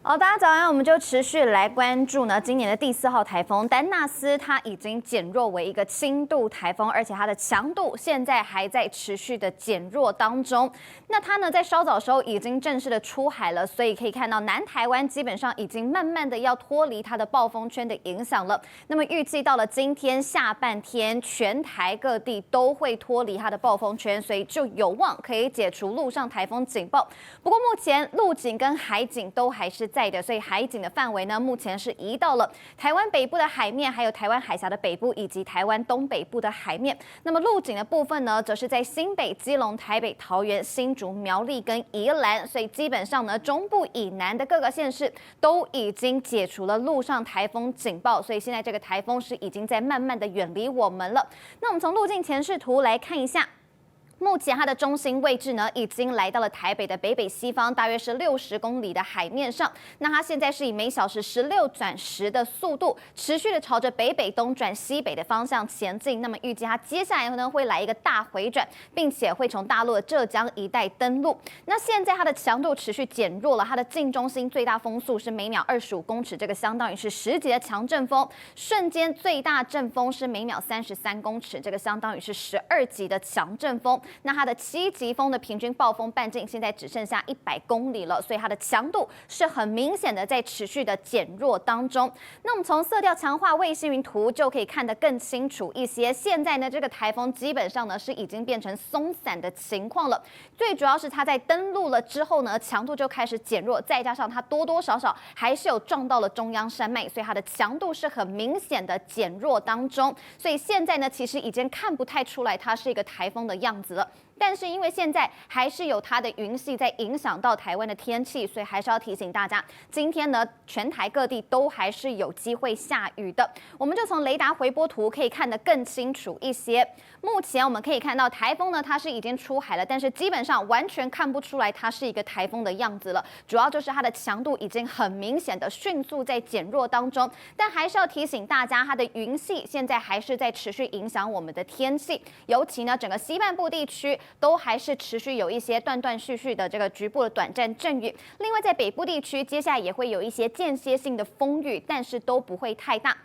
好，大家早安，我们就持续来关注呢，今年的第4号台风丹纳斯，它已经减弱为一个轻度台风，而且它的强度现在还在持续的减弱当中。那它呢，在稍早时候已经正式的出海了，所以可以看到南台湾基本上已经慢慢的要脱离它的暴风圈的影响了。那么预计到了今天下半天，全台各地都会脱离它的暴风圈，所以就有望可以解除陆上台风警报。不过目前陆警跟海警都还是在的，所以海警的范围呢，目前是移到了台湾北部的海面，还有台湾海峡的北部以及台湾东北部的海面。那么陆警的部分呢，则是在新北、基隆、台北、桃园、新竹、苗栗跟宜兰，所以基本上呢，中部以南的各个县市都已经解除了陆上台风警报，所以现在这个台风是已经在慢慢的远离我们了。那我们从路径前视图来看一下。目前它的中心位置呢，已经来到了台北的北北西方，大约是60公里的海面上。那它现在是以每小时16转10的速度，持续的朝着北北东转西北的方向前进。那么预计它接下来呢会来一个大回转，并且会从大陆的浙江一带登陆。那现在它的强度持续减弱了，它的近中心最大风速是每秒25公尺，这个相当于是10级的强阵风。瞬间最大阵风是每秒33公尺，这个相当于是12级的强阵风。那它的7级风的平均暴风半径现在只剩下100公里了，所以它的强度是很明显的在持续的减弱当中。那我们从色调强化卫星云图就可以看得更清楚一些。现在呢，这个台风基本上呢是已经变成松散的情况了。最主要是它在登陆了之后呢，强度就开始减弱，再加上它多多少少还是有撞到了中央山脉，所以它的强度是很明显的减弱当中。所以现在呢，其实已经看不太出来它是一个台风的样子了。但是因为现在还是有它的云系在影响到台湾的天气，所以还是要提醒大家，今天呢全台各地都还是有机会下雨的。我们就从雷达回波图可以看得更清楚一些。目前我们可以看到台风呢它是已经出海了，但是基本上完全看不出来它是一个台风的样子了。主要就是它的强度已经很明显的迅速在减弱当中，但还是要提醒大家，它的云系现在还是在持续影响我们的天气，尤其呢整个西半部地区都还是持续有一些断断续续的这个局部的短暂阵雨。另外，在北部地区，接下来也会有一些间歇性的风雨，但是都不会太大。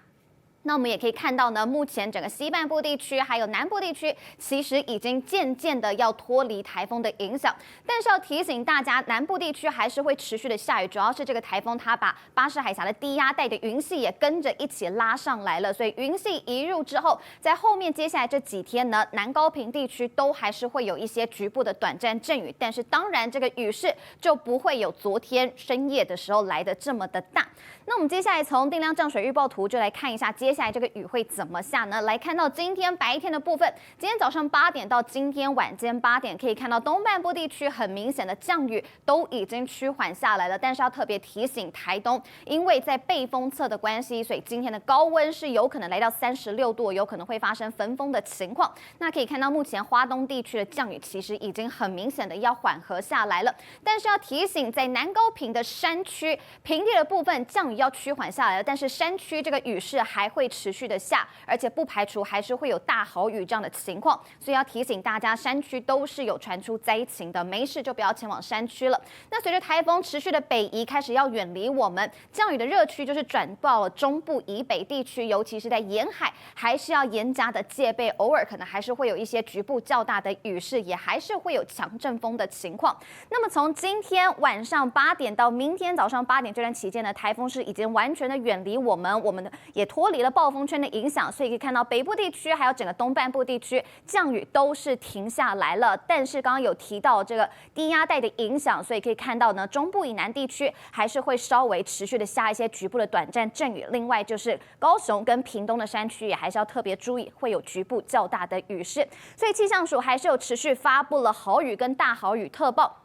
那我们也可以看到呢，目前整个西半部地区还有南部地区，其实已经渐渐的要脱离台风的影响。但是要提醒大家，南部地区还是会持续的下雨，主要是这个台风它把巴士海峡的低压带的云系也跟着一起拉上来了，所以云系移入之后，在后面接下来这几天呢，南高屏地区都还是会有一些局部的短暂阵雨，但是当然这个雨势就不会有昨天深夜的时候来的这么的大。那我们接下来从定量降水预报图就来看一下接下来这个雨会怎么下呢？来看到今天白天的部分，今天早上8点到今天晚间8点，可以看到东半部地区很明显的降雨都已经趋缓下来了，但是要特别提醒台东，因为在背风侧的关系，所以今天的高温是有可能来到36度，有可能会发生焚风的情况。那可以看到目前花东地区的降雨其实已经很明显的要缓和下来了，但是要提醒在南高屏的山区平地的部分降雨要趋缓下来了，但是山区这个雨势还会持续的下，而且不排除还是会有大豪雨这样的情况，所以要提醒大家，山区都是有传出灾情的，没事就不要前往山区了。那随着台风持续的北移，开始要远离我们，降雨的热区就是转到了中部以北地区，尤其是在沿海，还是要严加的戒备，偶尔可能还是会有一些局部较大的雨势，也还是会有强阵风的情况。那么从今天晚上8点到明天早上8点这段期间呢，台风是已经完全的远离我们也脱离了暴风圈的影响，所以可以看到北部地区还有整个东半部地区降雨都是停下来了。但是刚刚有提到这个低压带的影响，所以可以看到呢，中部以南地区还是会稍微持续的下一些局部的短暂阵雨。另外就是高雄跟屏东的山区也还是要特别注意，会有局部较大的雨势。所以气象署还是有持续发布了豪雨跟大豪雨特报。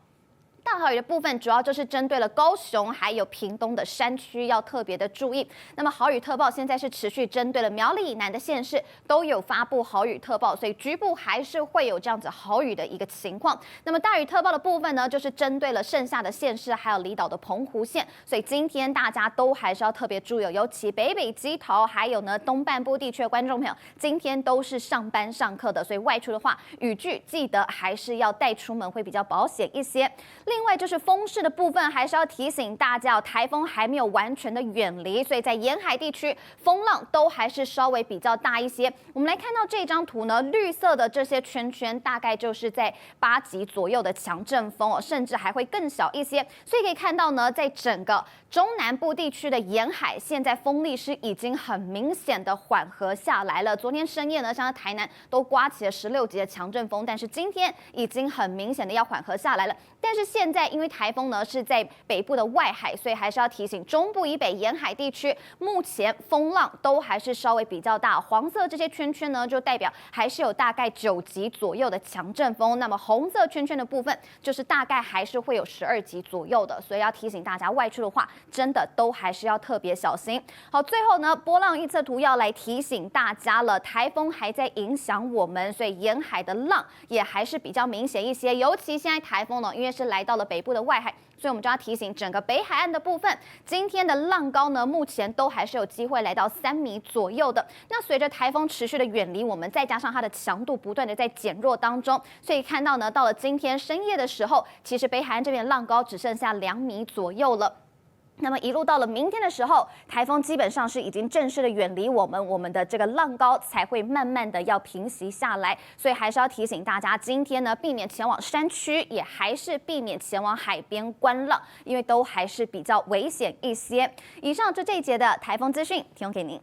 大豪雨的部分主要就是针对了高雄还有屏东的山区，要特别的注意。那么豪雨特报现在是持续针对了苗栗以南的县市都有发布豪雨特报，所以局部还是会有这样子豪雨的一个情况。那么大雨特报的部分呢，就是针对了剩下的县市还有离岛的澎湖县，所以今天大家都还是要特别注意，尤其北北基桃还有呢东半部地区的观众朋友，今天都是上班上课的，所以外出的话雨具记得还是要带出门会比较保险一些。另另外就是风势的部分，还是要提醒大家，台风还没有完全的远离，所以在沿海地区风浪都还是稍微比较大一些。我们来看到这张图呢，绿色的这些圈圈大概就是在8级左右的强阵风哦，甚至还会更小一些。所以可以看到呢，在整个中南部地区的沿海，现在风力是已经很明显的缓和下来了。昨天深夜呢，像台南都刮起了16级的强阵风，但是今天已经很明显的要缓和下来了。但是现在因为台风呢是在北部的外海，所以还是要提醒中部以北沿海地区，目前风浪都还是稍微比较大。黄色这些圈圈呢，就代表还是有大概9级左右的强阵风。那么红色圈圈的部分，就是大概还是会有12级左右的。所以要提醒大家，外出的话，真的都还是要特别小心。好，最后呢，波浪预测图要来提醒大家了，台风还在影响我们，所以沿海的浪也还是比较明显一些。尤其现在台风呢，因为是来到了北部的外海，所以我们就要提醒整个北海岸的部分，今天的浪高呢，目前都还是有机会来到3米左右的。那随着台风持续的远离我们，再加上它的强度不断的在减弱当中，所以看到呢，到了今天深夜的时候，其实北海岸这边的浪高只剩下2米左右了。那么一路到了明天的时候，台风基本上是已经正式的远离我们，我们的这个浪高才会慢慢的要平息下来，所以还是要提醒大家，今天呢避免前往山区，也还是避免前往海边观浪，因为都还是比较危险一些。以上就这一节的台风资讯提供给您。